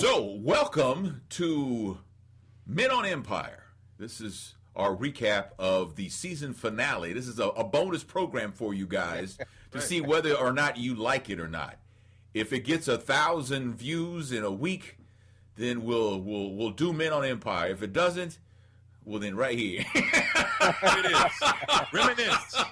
So, welcome to Men on Empire. This is our recap of the season finale. This is a bonus program for you guys to see whether or not you like it or not. If it gets 1,000 views in a week, then we'll do Men on Empire. If it doesn't, well then right here. It is. Reminisce.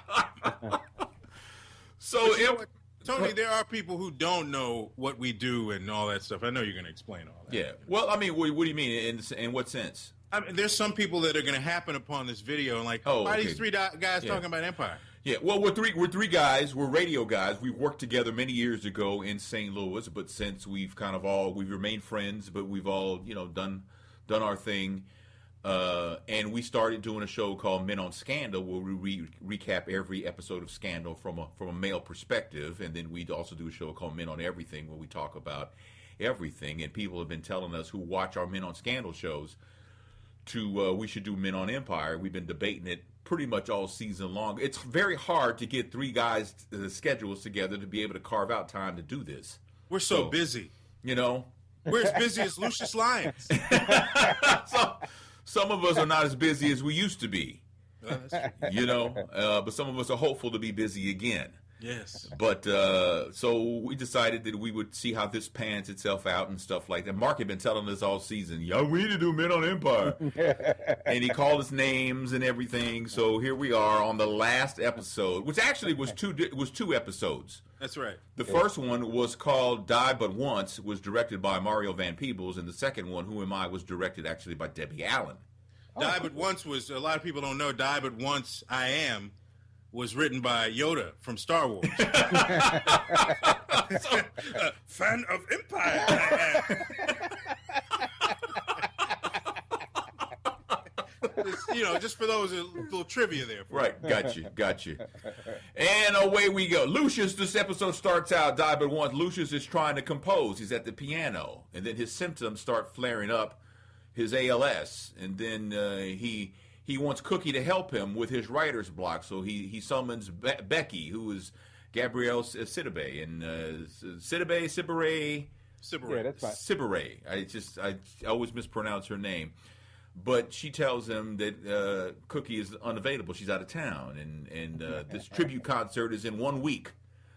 So Tony, there are people who don't know what we do and all that stuff. I know you're going to explain all that. Yeah. Well, I mean, what do you mean? In what sense? I mean, there's some people that are going to happen upon this video and why are these three guys talking about Empire? Yeah. Well, we're three guys. We're radio guys. We worked together many years ago in St. Louis, but since we've we've remained friends, but we've all done our thing. And we started doing a show called Men on Scandal, where we recap every episode of Scandal from a male perspective, and then we also do a show called Men on Everything, where we talk about everything. And people have been telling us who watch our Men on Scandal shows we should do Men on Empire. We've been debating it pretty much all season long. It's very hard to get three guys' schedules together to be able to carve out time to do this. We're so busy. We're as busy as Lucius Lyons. Some of us are not as busy as we used to be, but some of us are hopeful to be busy again. Yes. But so we decided that we would see how this pans itself out and stuff like that. Mark had been telling us all season, we need to do Men on Empire. And he called us names and everything. So here we are on the last episode, which actually was two episodes. That's right. The first one was called Die But Once, was directed by Mario Van Peebles, and the second one, Who Am I, was directed actually by Debbie Allen. Die But Once was, a lot of people don't know, Die But Once I Am was written by Yoda from Star Wars. Fan of Empire. Just for those, a little trivia there. Right, got you. And away we go. Lucius, this episode starts out, Die But Once. Lucius is trying to compose. He's at the piano, and then his symptoms start flaring up, his ALS, and then he wants Cookie to help him with his writer's block, so he summons Becky, who is Gabrielle Sidibe, and Sidibe. Yeah, that's right. Sidibe. I always mispronounce her name. But she tells him that Cookie is unavailable. She's out of town. And this tribute concert is in 1 week.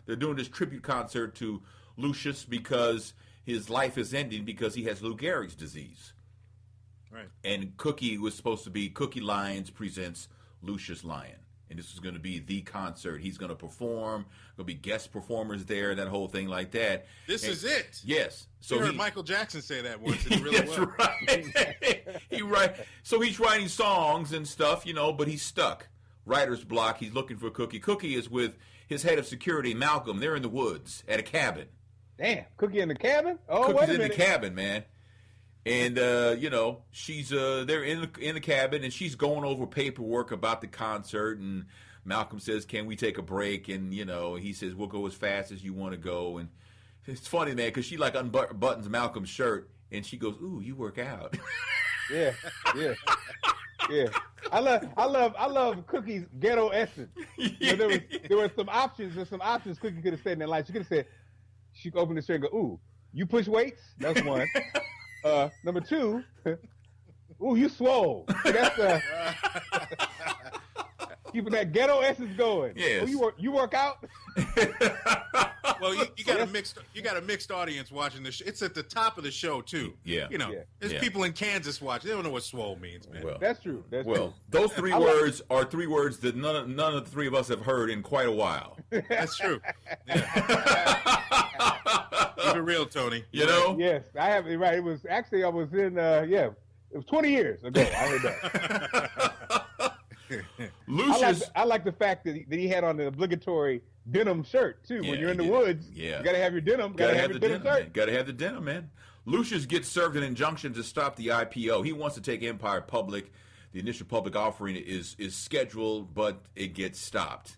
They're doing this tribute concert to Lucius because his life is ending because he has Lou Gehrig's disease. Right. And Cookie was supposed to be Cookie Lyons presents Lucius Lyon. And this is going to be the concert. He's going to perform. There'll be guest performers there, that whole thing like that. This is it. Yes. So heard Michael Jackson say that once. And it really that's right. So he's writing songs and stuff, but he's stuck. Writer's block. He's looking for Cookie. Cookie is with his head of security, Malcolm. They're in the woods at a cabin. Damn, Cookie in the cabin? Oh, Cookie's wait a minute. in the cabin, man. And she's they're in the cabin, and she's going over paperwork about the concert. And Malcolm says, "Can we take a break?" And he says, "We'll go as fast as you want to go." And it's funny, man, because she unbuttons Malcolm's shirt, and she goes, "Ooh, you work out." Yeah. I love Cookie's ghetto essence. There were some options. There's some options Cookie could have said in that life. She could have said, she could open the shirt and go, "Ooh, you push weights?" That's one. Number two, ooh, you swole. That's keeping that ghetto essence going. Yes. Oh, you work out. Well, you got a mixed audience watching this. It's at the top of the show too. Yeah. There's people in Kansas watching. They don't know what swole means, man. Well, that's true. Those three words are three words that none of the three of us have heard in quite a while. That's true. Yeah. Keep it real, Tony. Yes, I have it right. It was actually I was in it was 20 years ago. I heard that. Lucius, I like the fact that he had on the obligatory denim shirt too. When you're in the woods, you gotta have your denim. Gotta have your denim shirt. Gotta have the denim, man. Lucius gets served an injunction to stop the IPO. He wants to take Empire public. The initial public offering is scheduled, but it gets stopped.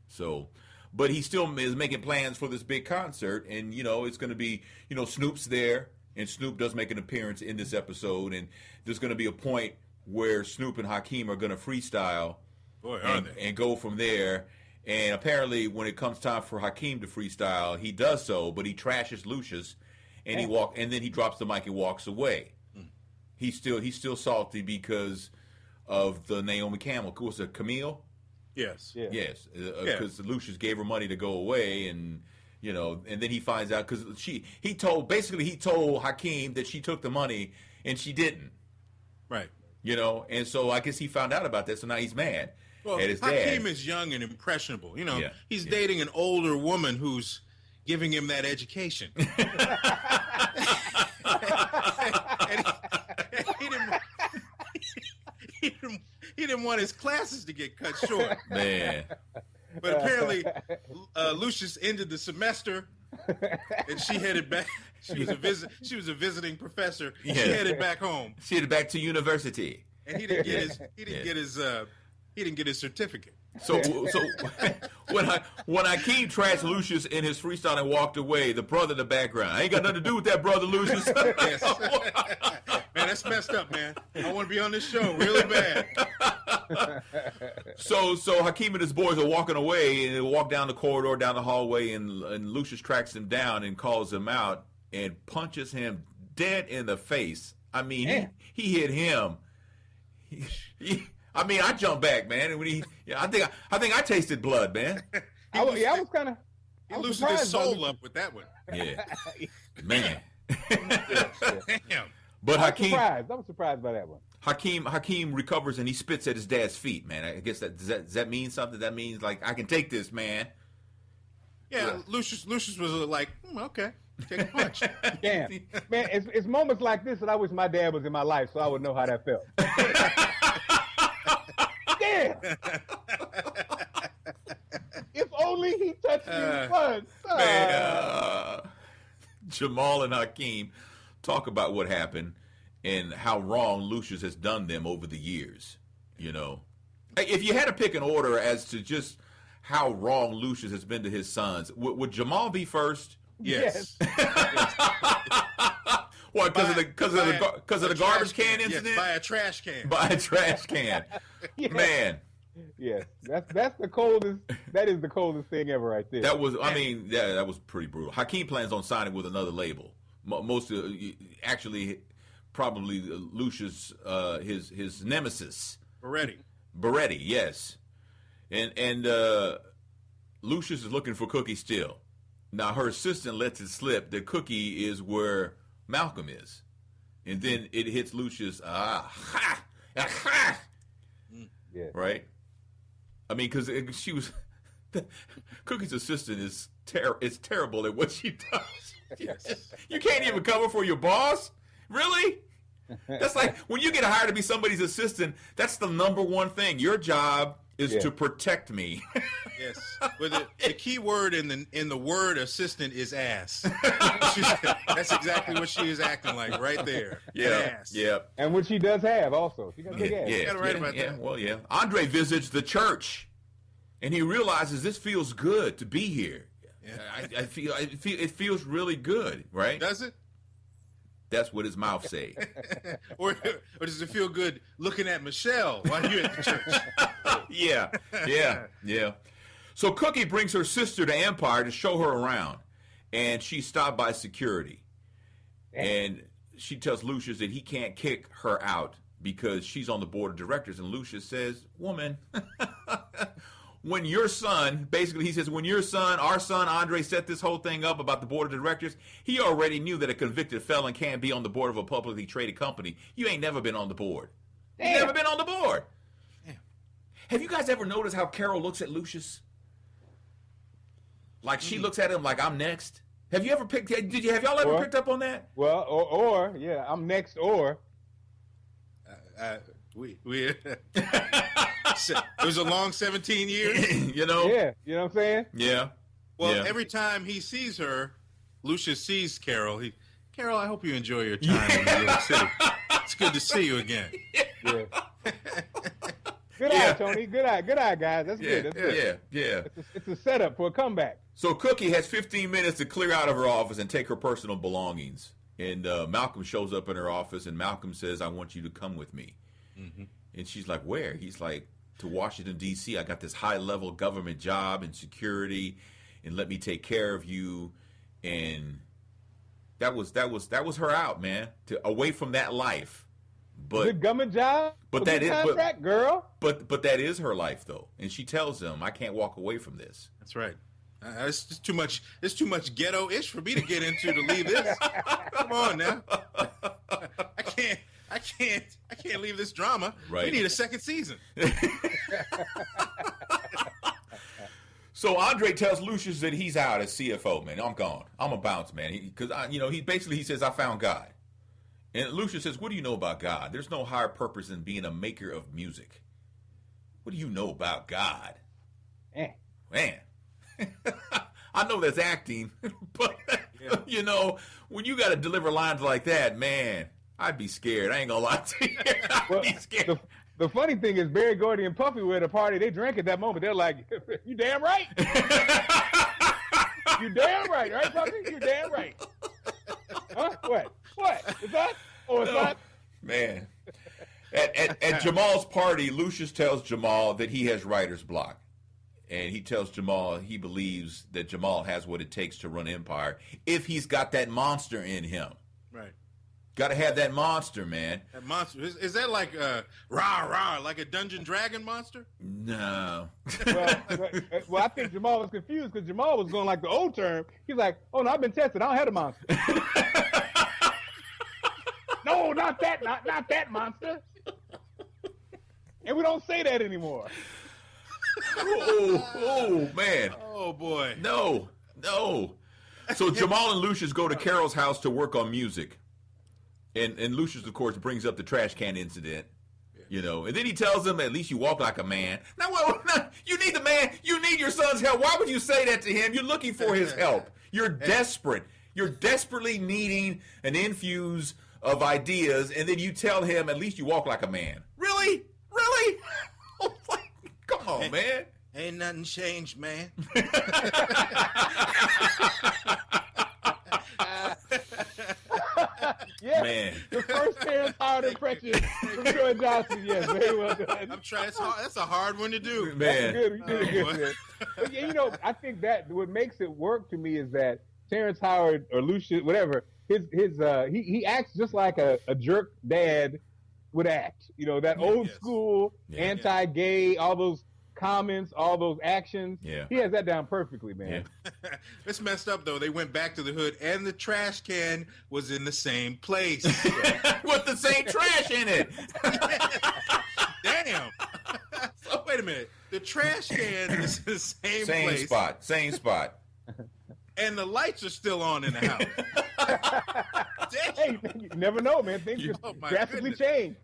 So, but he still is making plans for this big concert, and it's going to be Snoop's there, and Snoop does make an appearance in this episode, and there's going to be a point where Snoop and Hakeem are going to freestyle, and go from there. And apparently, when it comes time for Hakeem to freestyle, he does so, but he trashes Lucius. and and then he drops the mic and walks away. He's still salty because of the Naomi Campbell. Was it Camille? Yes. Yeah. Yes, because Lucius gave her money to go away, and and then he finds out because he told Hakeem that she took the money and she didn't. Right. And so I guess he found out about that, so now he's mad Well, at his dad. Hakeem is young and impressionable. Yeah, He's dating an older woman who's giving him that education. And he didn't want his classes to get cut short. Man. But apparently, Lucius ended the semester, and she headed back. She was a visiting professor. Yeah. She headed back home, She headed back to university. and he didn't get his certificate. So when Hakeem trashed Lucius in his freestyle and walked away, the brother in the background, I ain't got nothing to do with that, brother Lucius. Yes. Man, that's messed up, man. I want to be on this show really bad. So Hakeem and his boys are walking away, and they walk down the corridor, down the hallway, and Lucius tracks him down and calls him out and punches him dead in the face. I mean, he hit him. I jumped back, man. And when I think I tasted blood, man. I was kind of. He loosened his soul up with that one. Yeah, man. Damn. But I was surprised by that one. Hakeem recovers and he spits at his dad's feet, man. I guess does that mean something? That means like I can take this, man. Yeah, Lucius was like, okay, take a punch. Damn, man, it's moments like this that I wish my dad was in my life so I would know how that felt. Damn. If only he touched me once. Man, Jamal and Hakeem talk about what happened and how wrong Lucius has done them over the years. If you had to pick an order as to just how wrong Lucius has been to his sons, would Jamal be first? Yes. What? Because of the garbage can incident? Yes, by a trash can. By a trash can. Yeah. Man. Yes, that's the coldest. That is the coldest thing ever, right there. That was. I mean, yeah, that was pretty brutal. Hakeem plans on signing with another label. Actually, probably Lucius, his nemesis. Beretti, yes. And Lucius is looking for Cookie still. Now her assistant lets it slip that Cookie is where Malcolm is, and then it hits Lucius. Yeah. Right. I mean, because she was Cookie's assistant is terrible at what she does. Yes. You can't even cover for your boss? Really? That's like when you get hired to be somebody's assistant, that's the number one thing. Your job is to protect me. Yes. But the key word in the word assistant is ass. That's exactly what she is acting like right there. Yeah. Ass. Yeah. And what she does have also. She got a big ass. You gotta write about that. Well, yeah. Andre visits the church, and he realizes this feels good to be here. Yeah. I feel it feels really good, right? Does it? That's what his mouth say. or does it feel good looking at Michelle while you're at the church? Yeah. So Cookie brings her sister to Empire to show her around, and she's stopped by security. And she tells Lucius that he can't kick her out because she's on the board of directors. And Lucius says, woman, when your son, basically he says, when your son, our son, Andre, set this whole thing up about the board of directors, he already knew that a convicted felon can't be on the board of a publicly traded company. You ain't never been on the board. Damn. You never been on the board. Damn. Have you guys ever noticed how Carol looks at Lucius? Like she looks at him like I'm next. Have y'all ever picked up on that? Well, or I'm next. Or we it was a long 17 years. You know? Yeah, you know what I'm saying? Yeah. Well, Yeah. every time he sees her, Lucius sees Carol. Carol, I hope you enjoy your time in New York City. It's good to see you again. Yeah. Good eye, Tony. Good eye, guys. That's good. That's good. Yeah. It's a setup for a comeback. So Cookie has 15 minutes to clear out of her office and take her personal belongings. And Malcolm shows up in her office, and Malcolm says, I want you to come with me. Mm-hmm. And she's like, where? He's like, to Washington, D.C. I got this high-level government job and security, and let me take care of you. And That was her out, man. Away from that life. But good government job. But that is contract, girl. But that is her life though, and she tells him, "I can't walk away from this." That's right. It's just too much. It's too much ghetto-ish for me to get into to leave this. Come on now. I can't leave this drama. Right. We need a second season. So Andre tells Lucius that he's out as CFO, man. I'm gone. I'm a bounce, man. Because he says, I found God. And Lucius says, what do you know about God? There's no higher purpose than being a maker of music. What do you know about God? Man. I know that's acting, but, when you got to deliver lines like that, man, I'd be scared. I ain't going to lie to you. I'd be scared. The funny thing is, Barry Gordy and Puffy were at a party. They drank at that moment. They're like, "You damn right. You damn right, right, Puffy? You damn right." Huh? What? Is that? Oh, it's not. Man. At Jamal's party, Lucius tells Jamal that he has writer's block, and he tells Jamal he believes that Jamal has what it takes to run Empire if he's got that monster in him. Right. Got to have that monster, man. That monster is that like a rah, like a Dungeon Dragon monster? No. Well, I think Jamal was confused because Jamal was going like the old term. He's like, "Oh no, I've been tested. I don't have a monster." No, not that monster. And we don't say that anymore. Oh man. Oh boy. No. So Jamal and Lucius go to Carol's house to work on music. And Lucius, of course, brings up the trash can incident, and then he tells him, at least you walk like a man. Now, you need the man. You need your son's help. Why would you say that to him? You're looking for his help. You're desperate. You're desperately needing an infuse of ideas, and then you tell him, at least you walk like a man. Really? Come on, man. Ain't nothing changed, man. Yes, man. The first Terrence Howard impression from Troy Johnson. Yes, very well done. I'm trying. That's a hard one to do, man. Good. You did it good. But I think that what makes it work to me is that Terrence Howard or Lucius, whatever, he acts just like a jerk dad would act. That old school anti-gay, all those comments, all those actions. Yeah. He has that down perfectly, man. Yeah. It's messed up though. They went back to the hood and the trash can was in the same place. With the same trash in it. Damn. So wait a minute. The trash can is in the same place. Same spot. And the lights are still on in the house. Hey, you never know, man. Things can drastically change.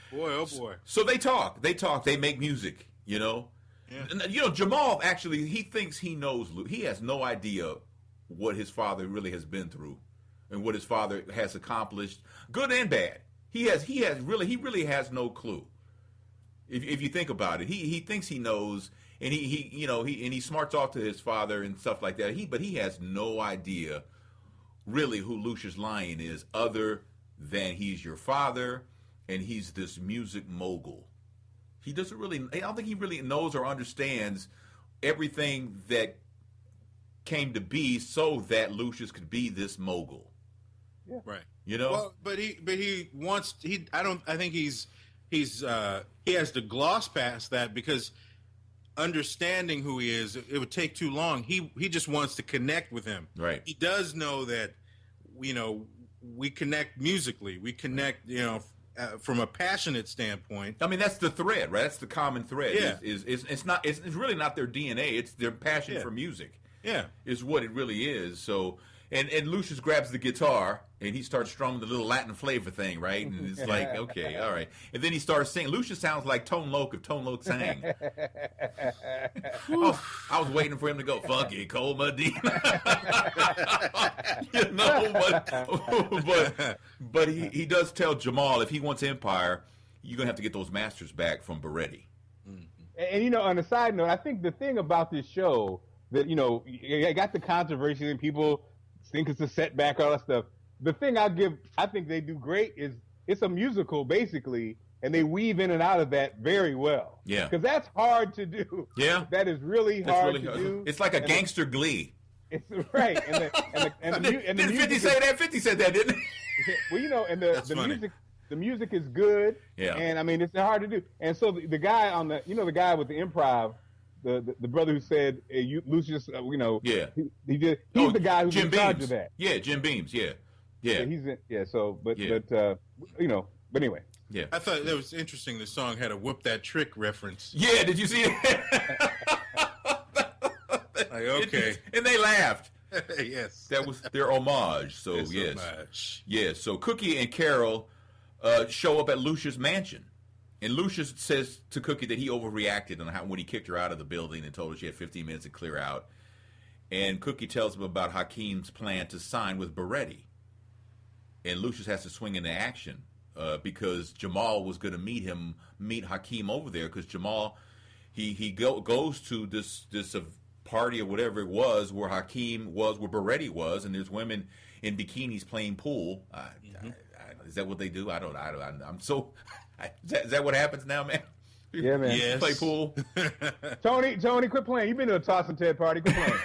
Boy, oh boy. So they talk. They make music, Yeah. Jamal actually, he thinks he knows Luke. He has no idea what his father really has been through and what his father has accomplished, good and bad. He really has no clue. If you think about it, he thinks he knows, and he smarts off to his father and stuff like that. But he has no idea really who Lucius Lyon is, other than he's your father. And he's this music mogul. I don't think he really knows or understands everything that came to be so that Lucius could be this mogul. Yeah. Right. Well, but he wants, I think he has to gloss past that because understanding who he is, it would take too long. He just wants to connect with him. Right. He does know that, we connect musically. We connect, from a passionate standpoint. I mean, that's the thread, right? That's the common thread. Yeah. It's really not their DNA. It's their passion for music. Yeah. Is what it really is. So, and Lucius grabs the guitar and he starts strumming the little Latin flavor thing, right? And it's like, okay, all right. And then he starts singing. Lucius sounds like Tone Loc if Tone Loc sang. I was waiting for him to go, funky Cold Medina. But he does tell Jamal if he wants Empire, you're going to have to get those masters back from Beretti. And, on a side note, I think the thing about this show that, I got the controversy and people think it's a setback, all that stuff. The thing I think they do great is it's a musical, basically, and they weave in and out of that very well. Yeah. Because that's hard to do. Yeah. That is really hard to do. It's like a gangster Glee. It's right, and the Didn't 50 music say is, that? 50 said that, didn't he? well, and That's the funny. music is good. Yeah. And I mean, it's hard to do. And so the guy on the guy with the improv, the brother who said, Lucius, Yeah. he's the guy who's Jim in charge Beams. of that. Yeah, Jim Beams. Yeah. Yeah. He's in, so, but Yeah. but anyway. Yeah. I thought that was interesting. The song had a "Whoop That Trick" reference. Yeah, did you see it? Like, okay, And they laughed. yes, That was their homage. So, It's yes. homage. Yes. So Cookie and Carol show up at Lucius' mansion. And Lucius says to Cookie that he overreacted on when he kicked her out of the building and told her she had 15 minutes to clear out. And Cookie tells him about Hakeem's plan to sign with Beretti. And Lucius has to swing into action because Jamal was going to meet Hakeem over there because Jamal, he goes to this party or whatever it was where Hakeem was, where Beretti was, and there's women in bikinis playing pool. Is that what they do? I'm so. Is that what happens now, man? Yeah, man. Yes. Play pool. Tony, quit playing. You've been to a Toss and Ted party. Quit playing.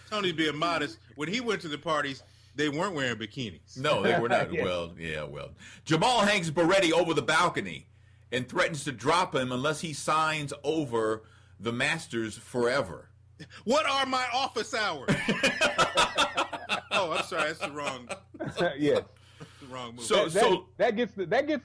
Tony's being modest. When he went to the parties, they weren't wearing bikinis. No, they were not. Yeah. Well. Jamal hangs Beretti over the balcony and threatens to drop him unless he signs over the Masters forever. What are my office hours? Oh, I'm sorry. That's the wrong Yes. movie. So- That gets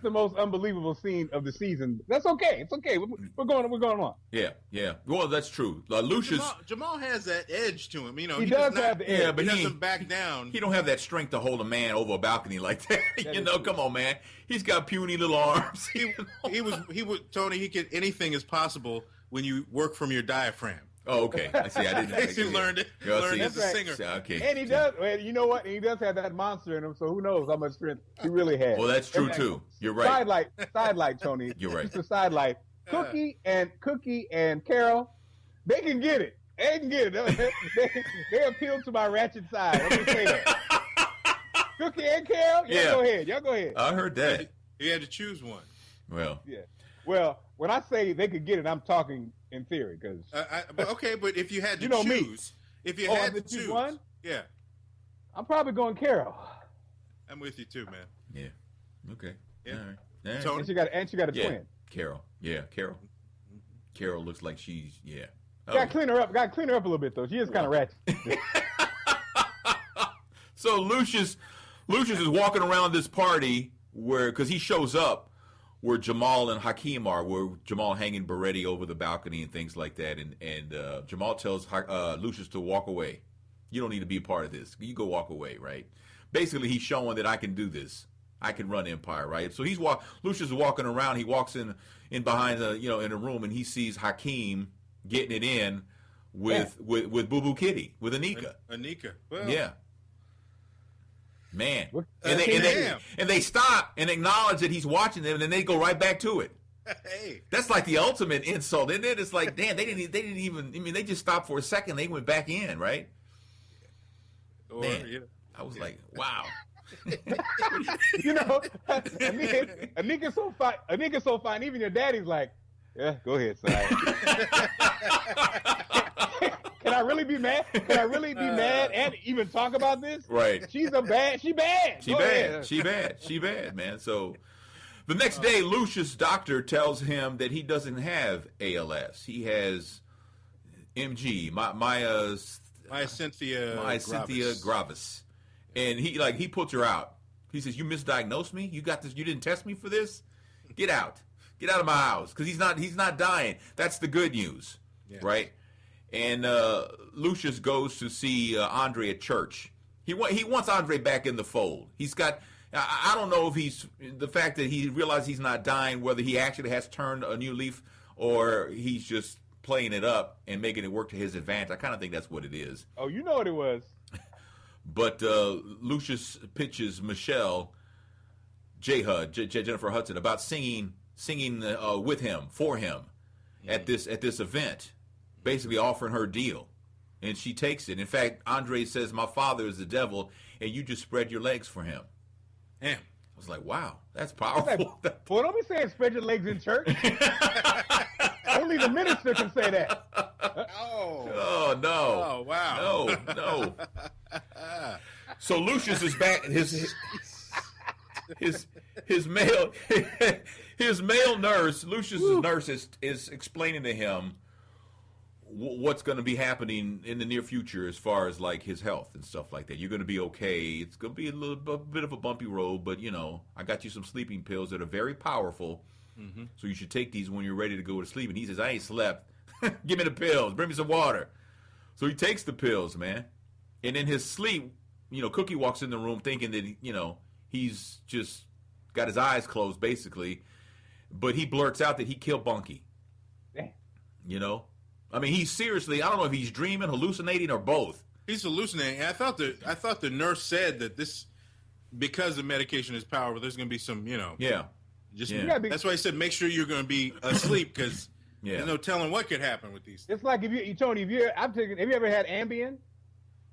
the most unbelievable scene of the season. That's okay. It's okay. We're going on. Yeah. Well, that's true. Lucius, Jamal has that edge to him. He does does not, have the edge. Yeah, but he he- doesn't back down. he don't have that strength to hold a man over a balcony like that. That is true. Come on, man. He's got puny little arms. He would Tony. He could anything is possible when you work from your diaphragm. Oh, okay. I see. I didn't. He learned it. Yeah, Learned see. as a That's singer. right. Okay. And he does. Well, you know what? And he does have that monster in him. So who knows how much strength he really has. Well, that's true And- too. You're right. Sidelight, Tony. You're right. Just a sidelight. Cookie and Carol, they can get it. They can get it. They appeal to my ratchet side. I'm gonna say that. Cookie and Carol, y'all go ahead. I heard that. He had to choose one. Well, Yeah. Well, when I say they could get it, I'm talking in theory because But if you had to You know me. choose, if you Oh, had I to could choose choose, one? yeah, I'm probably going Carol. I'm with you too, man. yeah. Okay. Yeah. All right. All right. Tony? And she got a Yeah. twin. Carol. Yeah, Carol. Carol looks like she's Oh. Got to clean her up. Got to clean her up a little bit though. She is kind of ratchet. So Lucius is walking around this party because he shows up where Jamal and Hakeem are, where Jamal hanging Beretti over the balcony and things like that, and Jamal tells Lucius to walk away. You don't need to be a part of this. You go walk away, right? Basically, he's showing that I can do this. I can run Empire, right? So Lucius is walking around. He walks in behind in a room, and he sees Hakeem getting it in with Boo Boo Kitty, with Anika. Anika. Well, Yeah. Man. What- And they stop and acknowledge that he's watching them, and then they go right back to it. Hey. That's like the ultimate insult, isn't it? It's like, damn, they didn't even, I mean, they just stopped for a second. They went back in, right? Or, Man. yeah. I was like, wow. You know, Anika's so fine. Anika's so fine. Even your daddy's like, yeah, go ahead, son. Can I really be mad? Can I really be mad and even talk about this? Right. She bad. She Go ahead. bad. She bad, man. So the next day, Lucius' doctor tells him that he doesn't have ALS. He has MG, myasthenia gravis. And he puts her out. He says, "You misdiagnosed me? You got this? You didn't test me for this? Get out. Get out of my house." Because he's not dying. That's the good news, right? And Lucius goes to see Andre at church. He wants Andre back in the fold. He's got. I don't know if the fact that he realized he's not dying, whether he actually has turned a new leaf or he's just playing it up and making it work to his advantage. I kind of think that's what it is. Oh, you know what it was. But Lucius pitches Michelle Jennifer Hudson about singing with him, for him, at this event, basically offering her deal, and she takes it. In fact, Andre says, "My father is the devil, and you just spread your legs for him." Damn. I was like, "Wow, that's powerful." Well, don't be saying spread your legs in church. Don't Only the minister can say that. Oh. Oh no! Oh wow. No. So Lucius is back. His male nurse, Lucius's nurse, is explaining to him what's going to be happening in the near future as far as like his health and stuff like that. You're going to be okay. It's going to be a bit of a bumpy road, but I got you some sleeping pills that are very powerful. Mm-hmm. So you should take these when you're ready to go to sleep. And he says, I ain't slept. Give me the pills. Bring me some water. So he takes the pills, man. And in his sleep, Cookie walks in the room thinking that, he's just got his eyes closed, basically. But he blurts out that he killed Bunky. Damn. I mean, he's seriously, I don't know if he's dreaming, hallucinating, or both. He's hallucinating. I thought the nurse said that this, because the medication is powerful, there's going to be some, Yeah. That's why I said make sure you're going to be asleep because there's no telling what could happen with these. It's like Tony, have you ever had Ambien?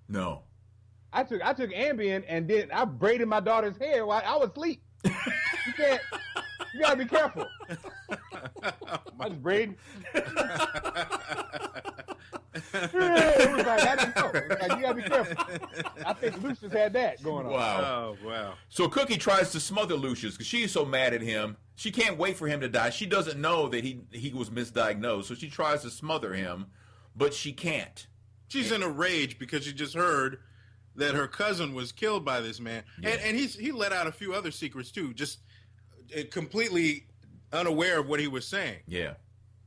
No. I took Ambien and then I braided my daughter's hair while I was asleep. You gotta be careful. I just braided. It was like, I didn't know. It was like, you gotta be careful. I think Lucius had that going on. Wow. Oh, wow. So Cookie tries to smother Lucius because she's so mad at him. She can't wait for him to die. She doesn't know that he was misdiagnosed, so she tries to smother him, but she can't. She's in a rage because she just heard that her cousin was killed by this man. Yeah. And he let out a few other secrets, too, just completely unaware of what he was saying. Yeah.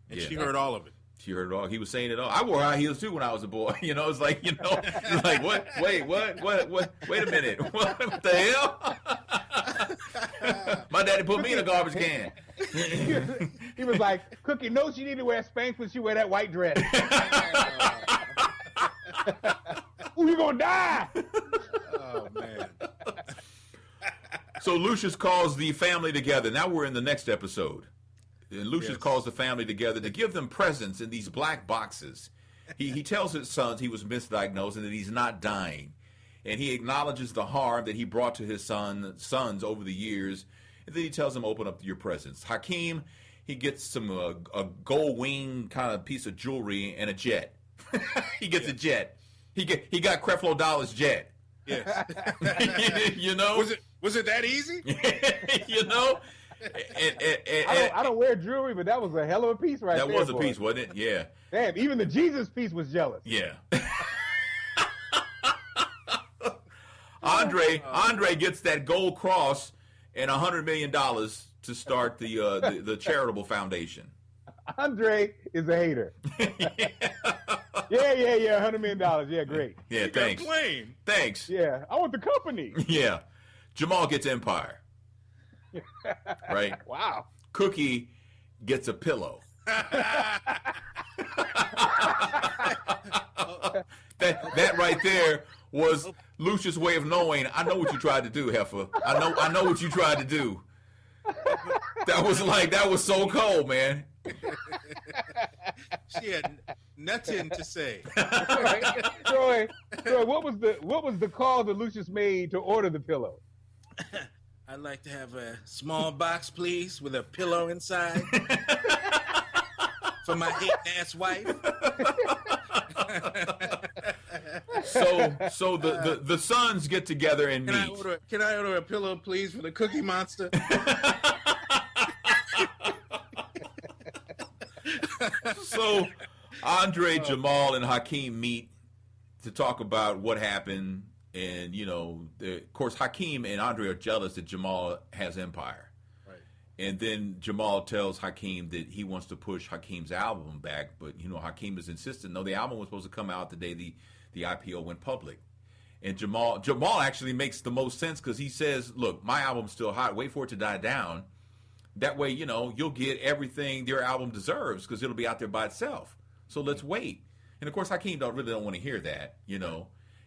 And she heard all of it. She heard it all. He was saying it all. I wore high heels, too, when I was a boy. It's like, it's like, what? Wait, what? Wait a minute. What the hell? My daddy put me in a garbage can. He was like, Cookie knows she need to wear Spanx when she wear that white dress. Ooh, you're going to die. Oh, man. So Lucius calls the family together. Now we're in the next episode. And Lucius calls the family together to give them presents in these black boxes. He tells his sons he was misdiagnosed and that he's not dying. And he acknowledges the harm that he brought to his sons over the years. And then he tells them, open up your presents. Hakeem, he gets some a gold wing kind of piece of jewelry and a jet. He gets a jet. He got Creflo Dollar's jet. Yes. Was it that easy? I don't wear jewelry, but that was a hell of a piece right there. That was a piece, wasn't it? Yeah. Damn, even the Jesus piece was jealous. Yeah. Andre gets that gold cross and $100 million to start the charitable foundation. Andre is a hater. Yeah, $100 million. Yeah, great. Yeah, you thanks. Got a plane. Thanks. Yeah, I want the company. Yeah. Jamal gets Empire. Right? Wow. Cookie gets a pillow. That right there was Lucius' way of knowing, I know what you tried to do, Heifer. I know what you tried to do. That was so cold, man. She had nothing to say. Troy, what was the call that Lucius made to order the pillow? I'd like to have a small box, please, with a pillow inside for my hating-ass wife. So the sons get together and meet. Can I order a pillow, please, for the Cookie Monster? So Andre, Jamal, and Hakeem meet to talk about what happened. And, of course, Hakeem and Andre are jealous that Jamal has Empire. Right. And then Jamal tells Hakeem that he wants to push Hakeem's album back. But, Hakeem is insistent. No, the album was supposed to come out the day the IPO went public. And Jamal actually makes the most sense because he says, look, my album's still hot. Wait for it to die down. That way, you'll get everything their album deserves because it'll be out there by itself. So let's wait. And, of course, Hakeem don't want to hear that,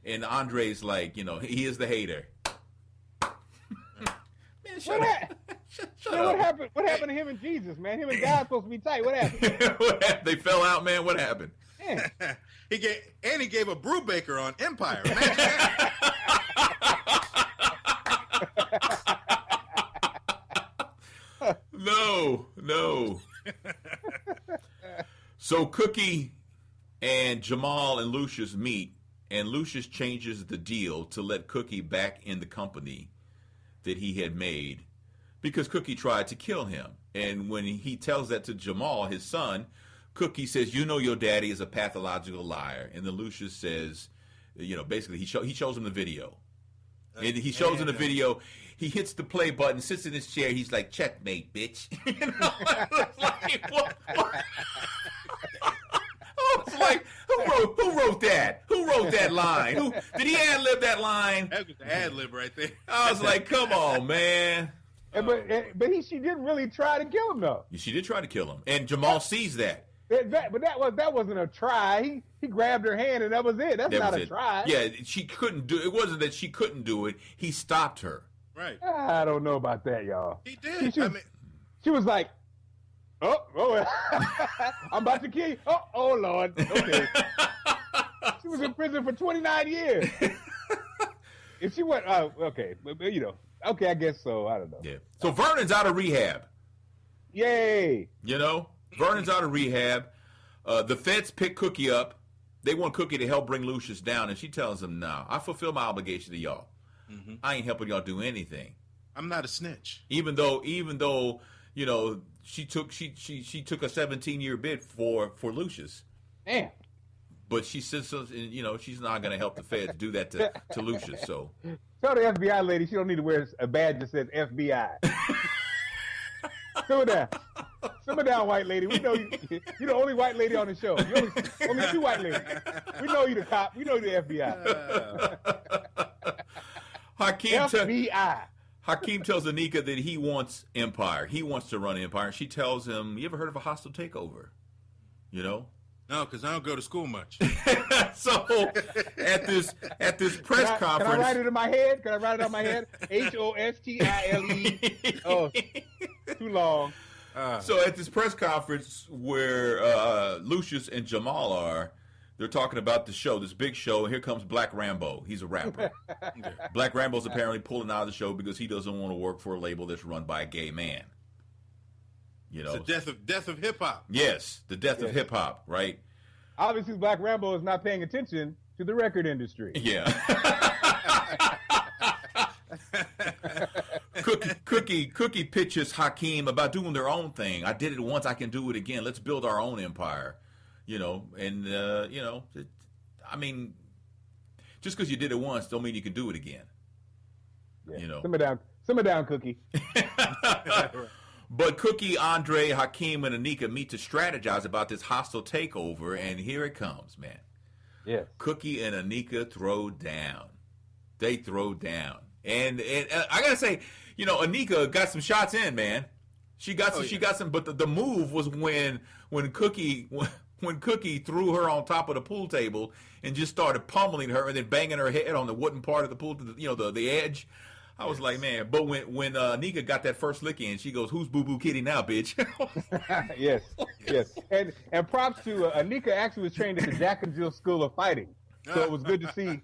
And Andre's like, he is the hater. Man, shut up. Shut up. What happened to him and Jesus, man? Him and God supposed to be tight. What happened? They fell out, man. What happened? Yeah. He gave a Brubaker on Empire. Imagine that. No. So Cookie and Jamal and Lucius meet, and Lucius changes the deal to let Cookie back in the company that he had made because Cookie tried to kill him. And when he tells that to Jamal, his son, Cookie says, "You know your daddy is a pathological liar." And then Lucius says, basically he shows him the video. And he shows him the video. He hits the play button, sits in his chair. He's like, "Checkmate, bitch." Like, what? I was like, who wrote that? Who wrote that line? Did he ad-lib that line? That was the ad-lib right there. I was like, come on, man. But she didn't really try to kill him though. She did try to kill him, and Jamal sees that. But that wasn't a try. He grabbed her hand and that was it. That's not a try. Yeah, she couldn't do it. It wasn't that she couldn't do it. He stopped her. Right. I don't know about that, y'all. He did. She was like, oh, I'm about to kill you. Oh, Lord. Okay. She was in prison for 29 years. If she went, okay, okay, I guess so. I don't know. Yeah. So Vernon's out of rehab. Yay. Vernon's out of rehab. The feds pick Cookie up. They want Cookie to help bring Lucius down, and she tells them, "No, I fulfill my obligation to y'all. Mm-hmm. I ain't helping y'all do anything. I'm not a snitch." Even though she took a 17-year bid for Lucius. Damn. But she says, she's not going to help the feds do that to Lucius. So tell the FBI lady she don't need to wear a badge that says FBI. Simmer down, white lady. We know you're the only white lady on the show. You only two white ladies. We know you the cop. We know you the FBI. Hakeem tells Anika that he wants Empire. He wants to run Empire. And she tells him, "You ever heard of a hostile takeover?" No, because I don't go to school much. So at this press conference, can I write it in my head? Can I write it on my head? HOSTILE. Oh, too long. So at this press conference where Lucius and Jamal are, they're talking about the show, this big show. And here comes Black Rambo. He's a rapper. Black Rambo's apparently pulling out of the show because he doesn't want to work for a label that's run by a gay man. It's the death of hip hop. Yes, the death of hip hop, right? Obviously, Black Rambo is not paying attention to the record industry. Yeah. Cookie pitches Hakeem about doing their own thing. I did it once, I can do it again. Let's build our own empire. I mean, just because you did it once don't mean you can do it again. Yeah. Simmer down, Cookie. But Cookie, Andre, Hakeem, and Anika meet to strategize about this hostile takeover, and here it comes, man. Yeah. Cookie and Anika throw down. They throw down. And I gotta say, Anika got some shots in, man. She got some, but the move was when Cookie threw her on top of the pool table and just started pummeling her and then banging her head on the wooden part of the pool, the edge. I was like, man. But when Anika got that first lick in, she goes, "Who's Boo Boo Kitty now, bitch?" Yes. And props to Anika. Actually was trained at the Jack and Jill School of Fighting, so it was good to see.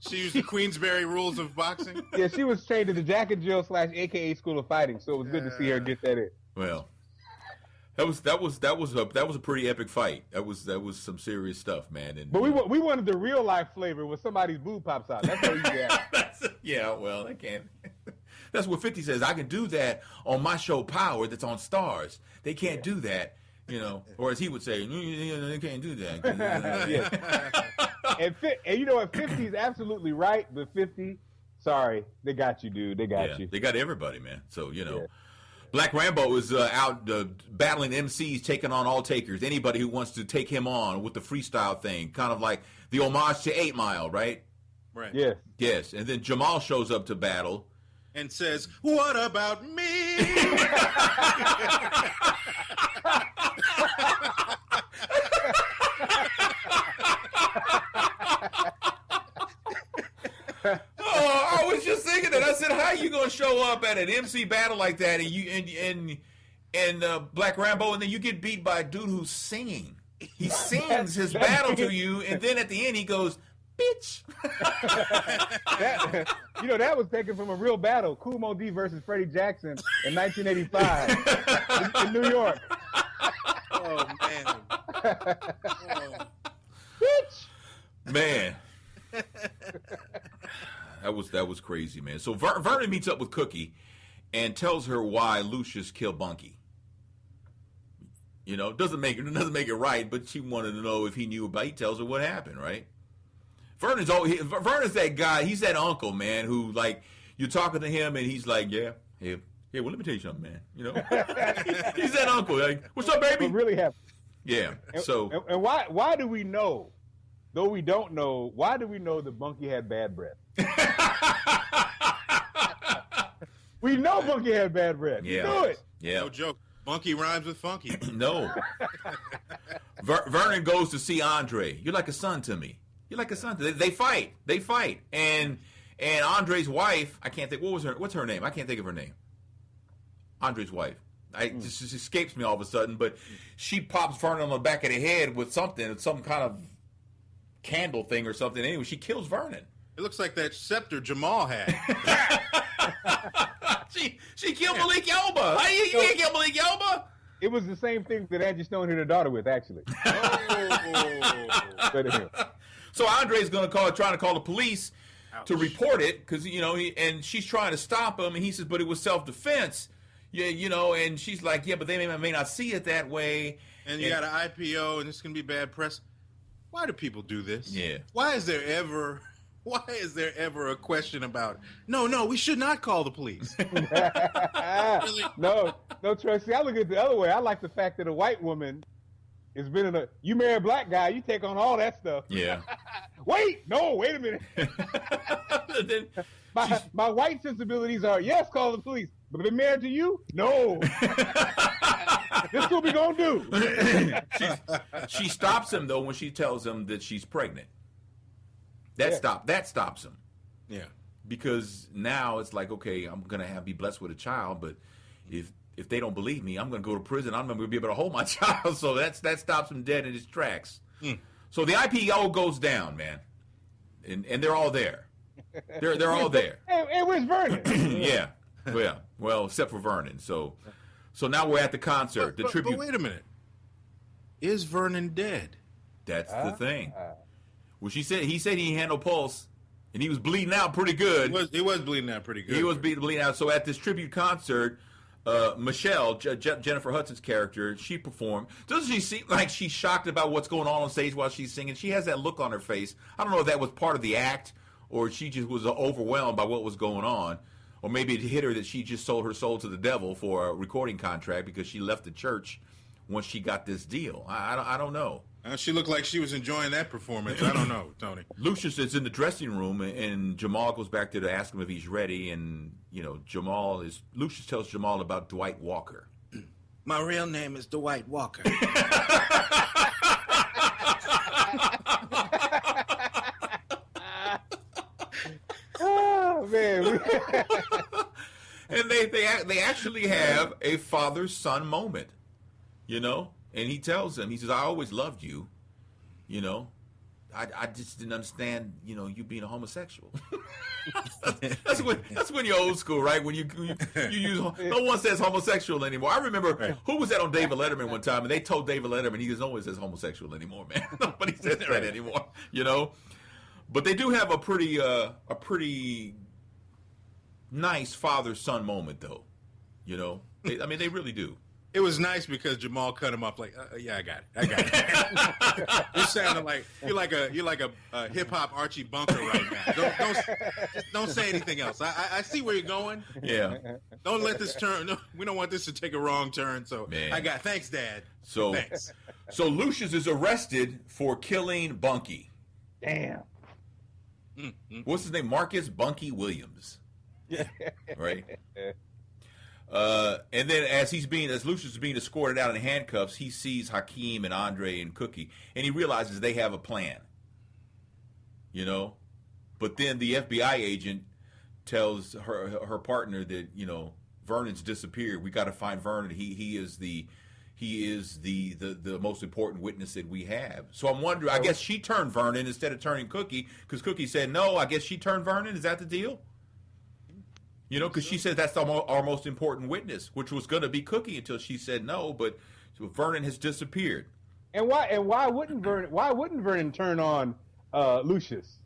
She used the Queensberry rules of boxing. Yeah, she was trained at the Jack and Jill / AKA School of Fighting, so it was good to see her get that in. Well, that was a pretty epic fight. That was some serious stuff, man. And, but we wanted the real life flavor where somebody's boob pops out. That's what you get. Yeah, well, I can't. That's what 50 says. I can do that on my show Power that's on Stars. They can't do that, or as he would say, they can't do that. And 50 is absolutely right, but 50, sorry, they got you, dude. They got you. They got everybody, man. So, Black Rambo is out battling MCs, taking on all takers. Anybody who wants to take him on with the freestyle thing, kind of like the homage to 8 Mile, right? Right. Yes. Yes. And then Jamal shows up to battle. And says, "What about me?" I was just thinking that. I said, "How you gonna show up at an MC battle like that, and you and Black Rambo, and then you get beat by a dude who's singing? He sings his battle to you, and then at the end he goes, 'Bitch.'" That was taken from a real battle, Kool Moe Dee versus Freddie Jackson in 1985 in New York. Oh man. Oh. Bitch. Man. That was crazy, man. So Vernon meets up with Cookie and tells her why Lucius killed Bunky. You know, doesn't make it right, but she wanted to know if he knew about. He tells her what happened, right? Vernon's that guy. He's that uncle, man, who like you're talking to him and he's like, yeah. Well, let me tell you something, man. You know, he's that uncle. Like, what's up, baby? What really happened? Yeah. And why do we know? Though we don't know, why do we know that Bunky had bad breath? We know Bunky had bad breath. Yeah. We knew it. Yeah. No joke. Bunky rhymes with funky. No. Vernon goes to see Andre. You're like a son to me. You're like a son to me. They fight. And Andre's wife, I can't think, what's her name? I can't think of her name. Andre's wife. It just escapes me all of a sudden, but she pops Vernon on the back of the head with some kind of candle thing or something. Anyway, she kills Vernon. It looks like that scepter Jamal had. She killed Malik Yoba. How you can't kill Malik Yoba? It was the same thing that Angie Stone hit her daughter with, actually. So Andre's trying to call the police to report it because and she's trying to stop him, and he says, "But it was self-defense." Yeah, and she's like, "Yeah, but they may not see it that way." And you got an IPO, and it's gonna be bad press. Why do people do this? Yeah. Why is there ever a question about? No, we should not call the police. Really? No, Tracy. I look at it the other way. I like the fact that a white woman has been you marry a black guy, you take on all that stuff. Yeah. Wait a minute. My white sensibilities are yes, call the police. But been married to you? No. This is what we gonna do. She stops him though when she tells him that she's pregnant. That stops him. Yeah. Because now it's like, okay, I'm gonna be blessed with a child, but if they don't believe me, I'm gonna go to prison. I'm not gonna be able to hold my child. So that stops him dead in his tracks. So the IPO goes down, man, and they're all there. They're all there. Hey, where's Vernon? Yeah. Well, except for Vernon. So now we're at the concert. The tribute. But wait a minute. Is Vernon dead? That's the thing. Well, he said he had no pulse, and he was bleeding out pretty good. He was bleeding out pretty good. He was bleeding out. So at this tribute concert, Michelle, Jennifer Hudson's character, she performed. Doesn't she seem like she's shocked about what's going on stage while she's singing? She has that look on her face. I don't know if that was part of the act or she just was overwhelmed by what was going on. Or maybe it hit her that she just sold her soul to the devil for a recording contract because she left the church once she got this deal. I don't know. She looked like she was enjoying that performance. I don't know, Tony. Lucius is in the dressing room, and Jamal goes back there to ask him if he's ready. And Lucius tells Jamal about Dwight Walker. My real name is Dwight Walker. Oh man. And they actually have a father-son moment, and he tells him, he says, "I always loved you, I just didn't understand, you being a homosexual." that's when you're old school, right? When you use, no one says homosexual anymore. I remember who was that on David Letterman one time, and they told David Letterman, he goes, "No one says homosexual anymore, man. Nobody says that anymore, But they do have a pretty nice father-son moment, though. They really do. It was nice because Jamal cut him off like, "Yeah, I got it. You sounded like you're like a hip hop Archie Bunker right now. Don't say anything else. I see where you're going. Yeah. Don't let this turn. No, we don't want this to take a wrong turn. So Man. thanks, Dad. Thanks. So Lucius is arrested for killing Bunky. Damn. What's his name? Marcus Bunky Williams. Right. And then as Lucius is being escorted out in handcuffs, he sees Hakeem and Andre and Cookie, and he realizes they have a plan. But then the FBI agent tells her partner that Vernon's disappeared. We got to find Vernon. He is the most important witness that we have. So I'm wondering. I guess she turned Vernon instead of turning Cookie because Cookie said no. I guess she turned Vernon. Is that the deal? Because she said that's our most important witness, which was going to be Cookie until she said no. But Vernon has disappeared. And why wouldn't Vernon turn on Lucius?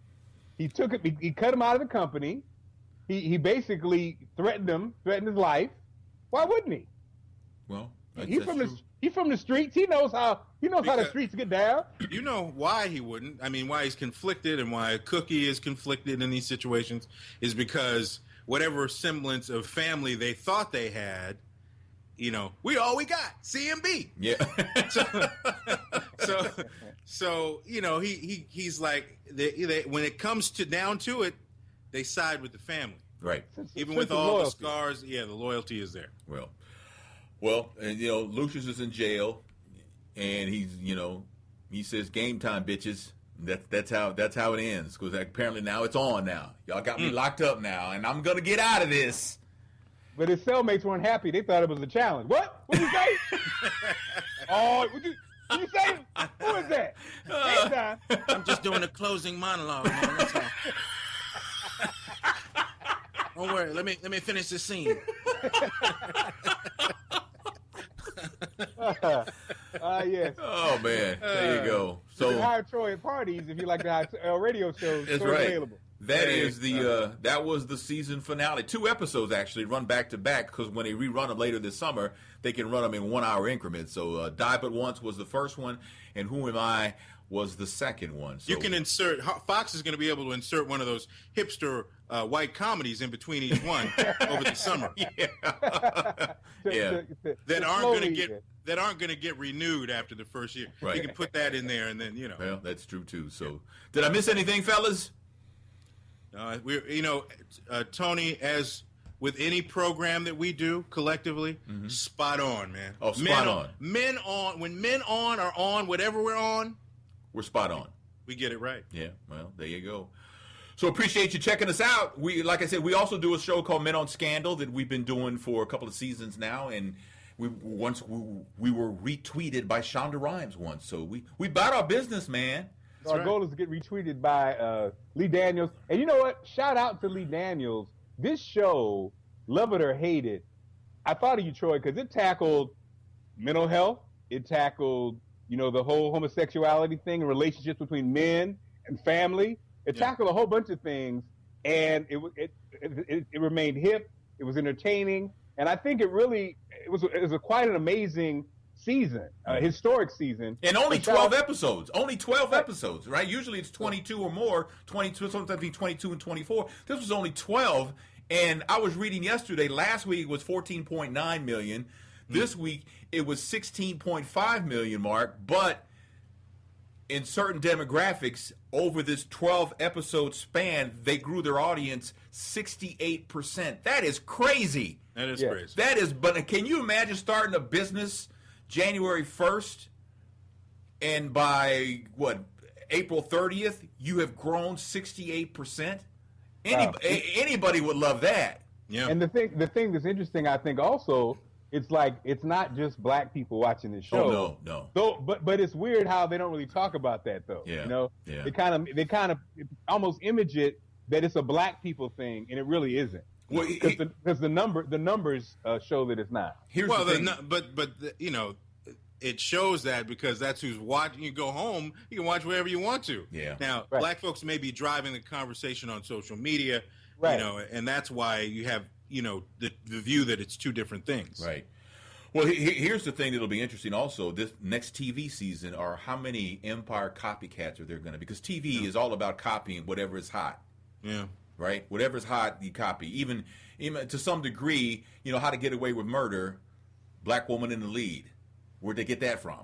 He took it. He cut him out of the company. He basically threatened his life. Why wouldn't he? Well, He's from the streets. He knows how the streets get down. You know why he wouldn't. I mean, why he's conflicted and why Cookie is conflicted in these situations is because whatever semblance of family they thought they had, we all we got, CMB. Yeah. So he's like, when it comes down to it, they side with the family. Right. Even with all the scars, the loyalty is there. Well, and Lucius is in jail, and he says game time, bitches. That's how it ends, because apparently now it's on now. Y'all got me locked up now, and I'm gonna get out of this. But his cellmates weren't happy. They thought it was a challenge. What? What'd you say? What'd you say? Who is that? Game time. I'm just doing a closing monologue, man. That's all. Don't worry. Let me finish the scene. Yes. Oh man, there you go. So you can hire Troy at parties if you like to hire radio shows. That's right. Available. That was the season finale. 2 episodes actually run back to back, because when they rerun them later this summer, they can run them in 1 hour increments. So Die But Once was the first one, and Who Am I was the second one. So you can insert. Fox is going to be able to insert one of those hipster white comedies in between each one over the summer. Yeah. That aren't going to get renewed after the first year. Right. You can put that in there, and then Well, that's true too. So, did I miss anything, fellas? Tony, as with any program that we do collectively, spot on, man. Oh, spot on. When men are on, whatever we're on, we're spot on. We get it right. Yeah, well, there you go. So appreciate you checking us out. Like I said, we also do a show called Men on Scandal that we've been doing for a couple of seasons now, and we were retweeted by Shonda Rhimes once. So we bought our business, man. So our goal is to get retweeted by Lee Daniels. And you know what? Shout out to Lee Daniels. This show, love it or hate it, I thought of you, Troy, because it tackled mental health. It tackled, the whole homosexuality thing and relationships between men and family. It tackled a whole bunch of things, and it remained hip. It was entertaining, and I think it was quite an amazing season, historic season. And only 12 episodes. Only 12 episodes, right? Usually it's 22 or more, 22, sometimes between 22 and 24. This was only 12, and I was reading yesterday, last week it was 14.9 million. This week it was 16.5 million mark, but in certain demographics, over this 12-episode span, they grew their audience 68%. That is crazy. That is crazy. That is, but can you imagine starting a business January 1st, and by, April 30th, you have grown 68%? Anybody would love that. Yeah. And the thing that's interesting, I think, also, it's like it's not just black people watching this show. Oh, no. Though, but it's weird how they don't really talk about that, though. Yeah. Yeah. They kind of almost image it that it's a black people thing, and it really isn't. Well, because the numbers show that it's not. Here's the thing. But it shows that because that's who's watching. You go home, you can watch wherever you want to. Yeah. Now, black folks may be driving the conversation on social media, right. And that's why you have, the view that it's two different things. Right. Well, here's the thing that'll be interesting also. This next TV season are how many Empire copycats are there going to be? Because TV is all about copying whatever is hot. Yeah. Right? Whatever's hot, you copy. Even to some degree, How to Get Away with Murder, black woman in the lead. Where'd they get that from?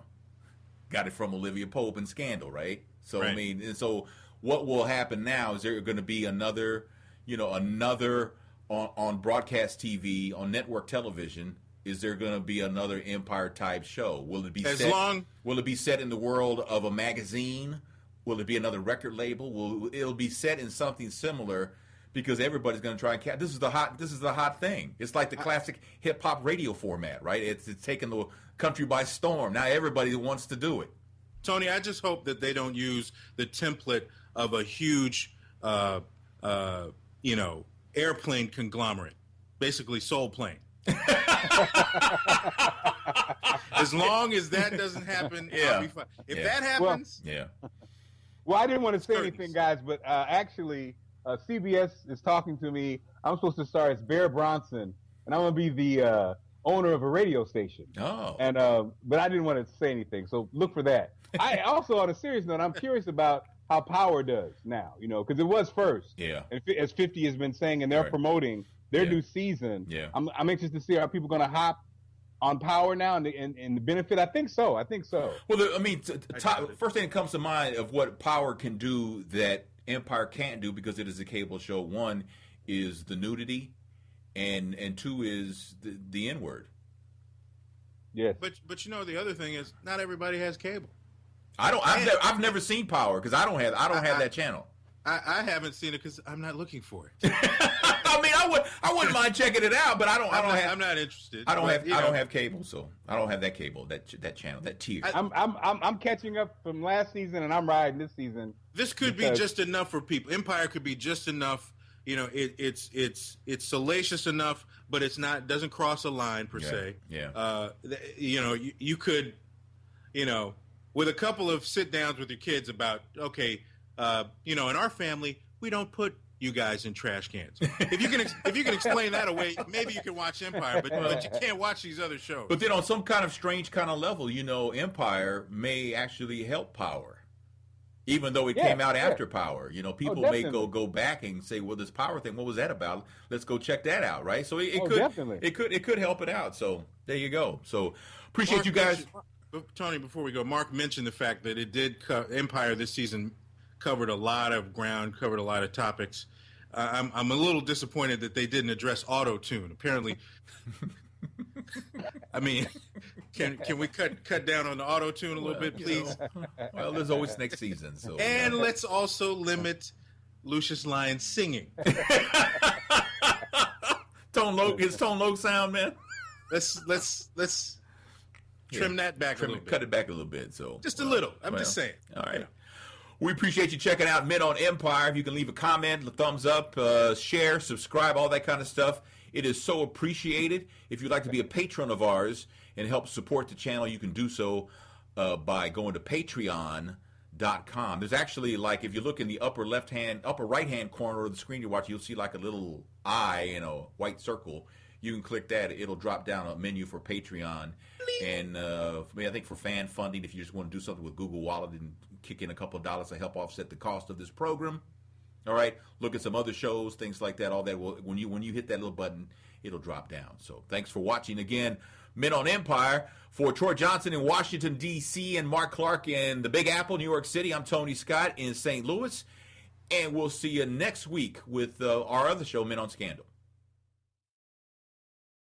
Got it from Olivia Pope and Scandal, right? So, right. and so what will happen now is there going to be another on broadcast TV, on network television. Is there going to be another Empire type show? Will it be Will it be set in the world of a magazine? Will it be another record label? It'll be set in something similar, because everybody's going to try and catch. This is the hot thing. It's like the classic hip hop radio format, right? It's taken the country by storm. Now everybody wants to do it. Tony, I just hope that they don't use the template of a huge, airplane conglomerate, basically Soul Plane. As long as that doesn't happen, I'll be fine. If that happens, Well, I didn't want to say curtains. anything, guys, but actually, CBS is talking to me. I'm supposed to star as Bear Bronson, and I'm going to be the owner of a radio station. Oh. And but I didn't want to say anything, so look for that. I also, on a serious note, I'm curious about how Power does now, because it was first. Yeah. And as 50 has been saying, and they're Right. promoting their Yeah. new season. Yeah. I'm anxious to see how people going to hop on Power now and the benefit. I think so. Well, doubt it. first thing that comes to mind of what Power can do that Empire can't do because it is a cable show. One is the nudity, and two is the N word. Yes. but the other thing is not everybody has cable. I've never seen Power because I don't have that channel. I haven't seen it because I'm not looking for it. I mean, I wouldn't mind checking it out, but I'm not interested. I don't But, have cable, so I don't have that cable, that channel, that tier. I'm catching up from last season, and I'm riding this season. This could be just enough for people. Empire could be just enough. It's salacious enough, but it's not doesn't cross a line per se. Yeah. You could, with a couple of sit downs with your kids about in our family we don't put you guys in trash cans. If you can explain that away, maybe you can watch Empire, but you can't watch these other shows. But then on some kind of strange kind of level, Empire may actually help Power. Even though it came out after Power, people may go back and say, "Well, this Power thing, what was that about? Let's go check that out." Right? So it could help it out. So there you go. So appreciate Mark you guys. Tony, before we go, Mark mentioned the fact that it did Empire this season covered a lot of ground, covered a lot of topics. I'm a little disappointed that they didn't address auto-tune. Apparently, I mean, can we cut down on the auto-tune a little bit, please? Well, there's always next season. So And let's also limit Lucius Lyon's singing. his Tone Loc sound, man. Let's trim that back a little bit. Cut it back a little bit. So Just a little. I'm just saying. All right. We appreciate you checking out Men on Empire. If you can leave a comment, a thumbs up, share, subscribe, all that kind of stuff. It is so appreciated. If you'd like to be a patron of ours and help support the channel, you can do so by going to patreon.com. There's actually, if you look in the upper right-hand corner of the screen you're watching, you'll see like a little eye in a white circle. You can click that. It'll drop down a menu for Patreon. And I think for fan funding, if you just want to do something with Google Wallet and kick in a couple of dollars to help offset the cost of this program. All right, look at some other shows, things like that. All that will when you hit that little button, it'll drop down. So thanks for watching again, Men on Empire. For Troy Johnson in Washington D.C. and Mark Clark in the Big Apple, New York City. I'm Tony Scott in St. Louis, and we'll see you next week with our other show, Men on Scandal.